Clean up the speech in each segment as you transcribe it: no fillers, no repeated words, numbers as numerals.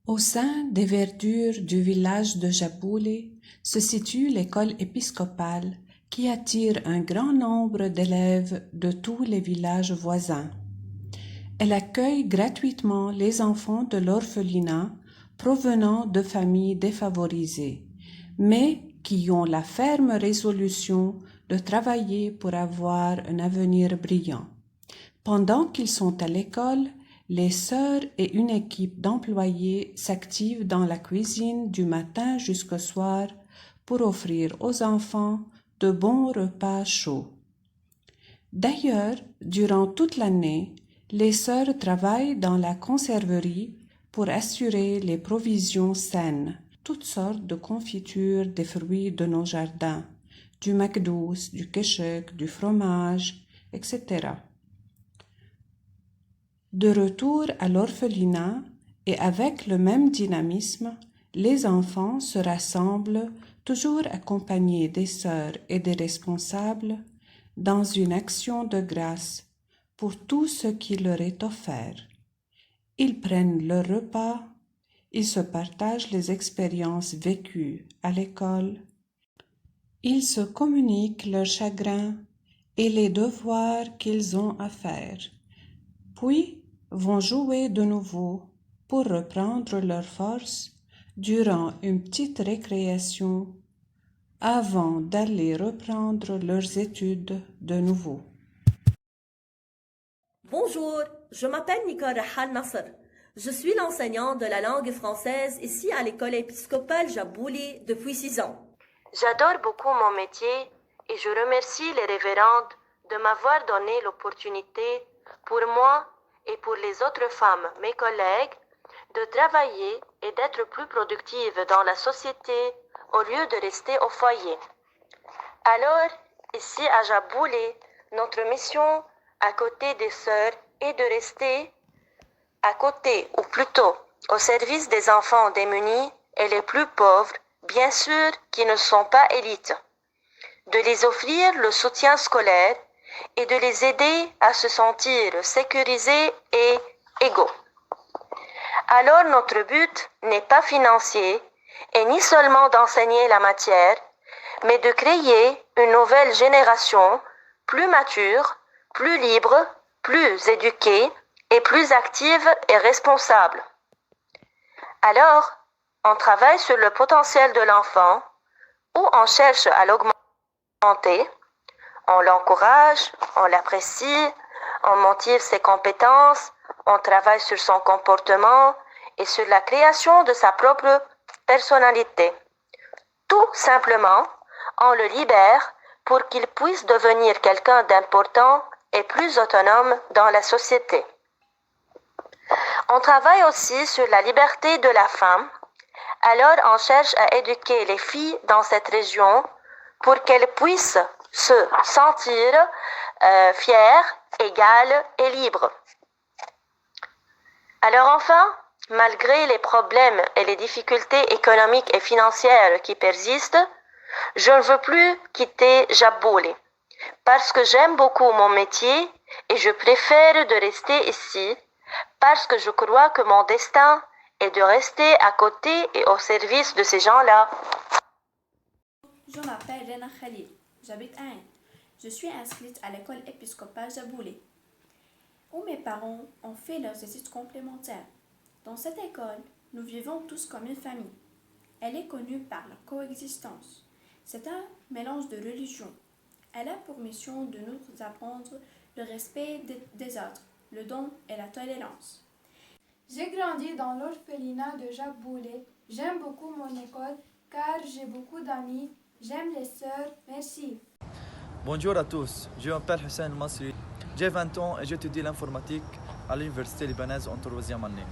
Au sein des verdures du village de Jaboulé se situe l'école épiscopale qui attire un grand nombre d'élèves de tous les villages voisins. Elle accueille gratuitement les enfants de l'orphelinat provenant de familles défavorisées, mais qui ont la ferme résolution de travailler pour avoir un avenir brillant. Pendant qu'ils sont à l'école, les sœurs et une équipe d'employés s'activent dans la cuisine du matin jusqu'au soir pour offrir aux enfants de bons repas chauds. D'ailleurs, durant toute l'année, les sœurs travaillent dans la conserverie pour assurer les provisions saines, toutes sortes de confitures des fruits de nos jardins, du makdous, du kéchek, du fromage, etc. De retour à l'orphelinat et avec le même dynamisme, les enfants se rassemblent, toujours accompagnés des sœurs et des responsables, dans une action de grâce pour tout ce qui leur est offert. Ils prennent leur repas, ils se partagent les expériences vécues à l'école, ils se communiquent leurs chagrins et les devoirs qu'ils ont à faire, puis vont jouer de nouveau pour reprendre leurs forces durant une petite récréation avant d'aller reprendre leurs études de nouveau. Bonjour, je m'appelle Nicole Rahal Nasser. Je suis l'enseignante de la langue française ici à l'école épiscopale Jabouli depuis 6 ans. J'adore beaucoup mon métier et je remercie les révérendes de m'avoir donné l'opportunité pour moi et pour les autres femmes, mes collègues, de travailler et d'être plus productives dans la société au lieu de rester au foyer. Alors, ici à Jabouli, notre mission à côté des sœurs est de rester à côté, ou plutôt au service des enfants démunis et les plus pauvres, bien sûr qui ne sont pas élites, de les offrir le soutien scolaire et de les aider à se sentir sécurisés et égaux. Alors notre but n'est pas financier et ni seulement d'enseigner la matière, mais de créer une nouvelle génération plus mature, plus libre, plus éduquée et plus active et responsable. Alors, on travaille sur le potentiel de l'enfant ou on cherche à l'augmenter, on l'encourage, on l'apprécie, on motive ses compétences, on travaille sur son comportement et sur la création de sa propre personnalité. Tout simplement, on le libère pour qu'il puisse devenir quelqu'un d'important et plus autonome dans la société. On travaille aussi sur la liberté de la femme. Alors on cherche à éduquer les filles dans cette région pour qu'elles puissent se sentir fières, égales et libres. Alors enfin, malgré les problèmes et les difficultés économiques et financières qui persistent, je ne veux plus quitter Jabouli parce que j'aime beaucoup mon métier et je préfère de rester ici parce que je crois que mon destin est de rester à côté et au service de ces gens-là. Je m'appelle Rena Khalil, j'habite à Ain. Je suis inscrite à l'école épiscopale Jabouli, où mes parents ont fait leurs études complémentaires. Dans cette école, nous vivons tous comme une famille. Elle est connue par la coexistence. C'est un mélange de religions. Elle a pour mission de nous apprendre le respect des autres, le don et la tolérance. J'ai grandi dans l'orphelinat de Jabouli. J'aime beaucoup mon école car j'ai beaucoup d'amis. J'aime les sœurs. Merci. Bonjour à tous, je m'appelle Hussein Masri. J'ai 20 ans et j'étudie l'informatique à l'université libanaise en 3e année.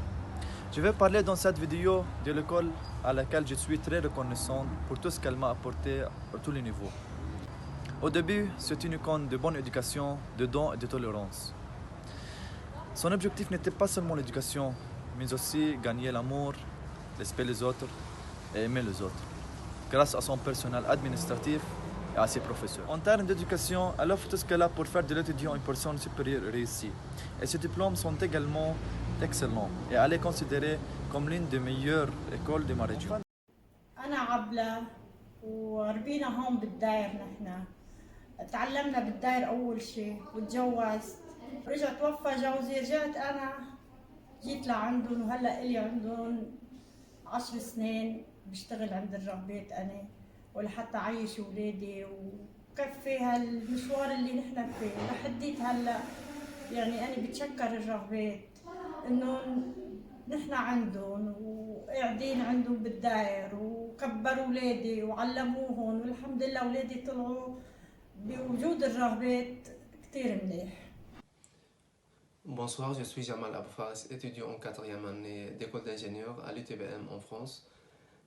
Je vais parler dans cette vidéo de l'école à laquelle je suis très reconnaissant pour tout ce qu'elle m'a apporté à tous les niveaux. Au début, c'est une icône de bonne éducation, de don et de tolérance. Son objectif n'était pas seulement l'éducation, mais aussi gagner l'amour, respecter les autres et aimer les autres, grâce à son personnel administratif et à ses professeurs. En termes d'éducation, elle offre tout ce qu'elle a pour faire de l'étudiant une personne supérieure réussie. Et ses diplômes sont également excellents et elle est considérée comme l'une des meilleures écoles de ma région. أنا عبلة وربينا هون بالداير. نحن تعلمنا بالداير أول شيء وتجوزت، رجع توفى جوزي، رجعت أنا جيت لعندهم وهلأ إلي عندهم 10 سنين بشتغل عند الرهبات أنا، ولحتى عيش ولادي وكفي هالمشوار اللي نحن فيه لحديت هلأ. يعني أنا بتشكر الرهبات إنه نحن عندهم وقاعدين عندهم بالداير وكبروا ولادي وعلموهم، والحمد لله ولادي طلعوا بوجود الرهبات كتير منيح. Bonsoir, je suis Jamal Abfas, étudiant en 4e année d'école d'ingénieur à l'UTBM en France.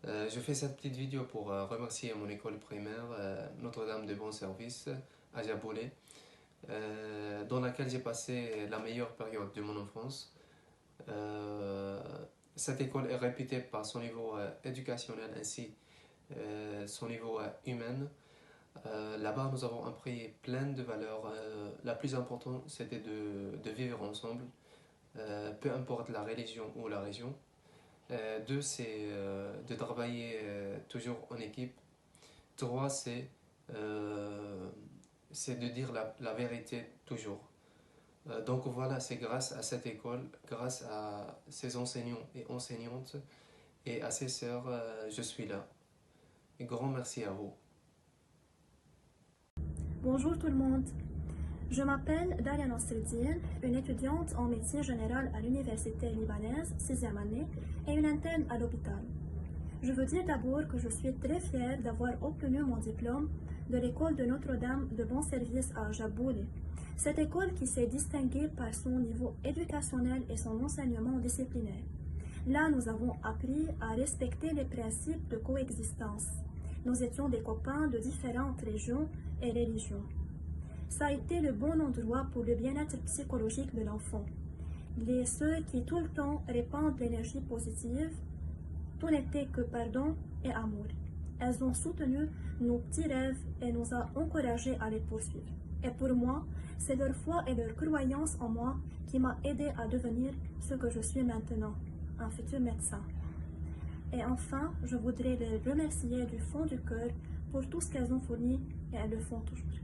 Je fais cette petite vidéo pour remercier mon école primaire Notre-Dame de Bon Service à Jaboulé, dans laquelle j'ai passé la meilleure période de mon enfance. Cette école est réputée par son niveau éducationnel ainsi son niveau humain. Là-bas, nous avons appris plein de valeurs. La plus importante, c'était de vivre ensemble, peu importe la religion ou la région. Deux, c'est de travailler toujours en équipe. Trois, c'est de dire la vérité toujours. Donc voilà, c'est grâce à cette école, grâce à ses enseignants et enseignantes et à ses sœurs, je suis là. Et grand merci à vous. Bonjour tout le monde, je m'appelle Dalia Nasreddine, une étudiante en médecine générale à l'université libanaise, 6e année, et une interne à l'hôpital. Je veux dire d'abord que je suis très fière d'avoir obtenu mon diplôme de l'école de Notre-Dame de Bon Service à Jaboulé. Cette école qui s'est distinguée par son niveau éducationnel et son enseignement disciplinaire. Là, nous avons appris à respecter les principes de coexistence. Nous étions des copains de différentes régions et religions. Ça a été le bon endroit pour le bien-être psychologique de l'enfant. Ceux qui tout le temps répandent l'énergie positive, tout n'était que pardon et amour. Elles ont soutenu nos petits rêves et nous ont encouragés à les poursuivre. Et pour moi, c'est leur foi et leur croyance en moi qui m'a aidé à devenir ce que je suis maintenant, un futur médecin. Et enfin, je voudrais les remercier du fond du cœur pour tout ce qu'elles ont fourni et elles le font toujours.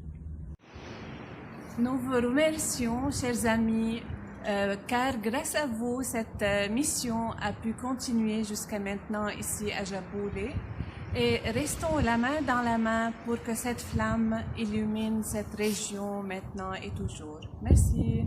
Nous vous remercions, chers amis, car grâce à vous, cette mission a pu continuer jusqu'à maintenant ici à Jaboulé. Et restons la main dans la main pour que cette flamme illumine cette région maintenant et toujours. Merci.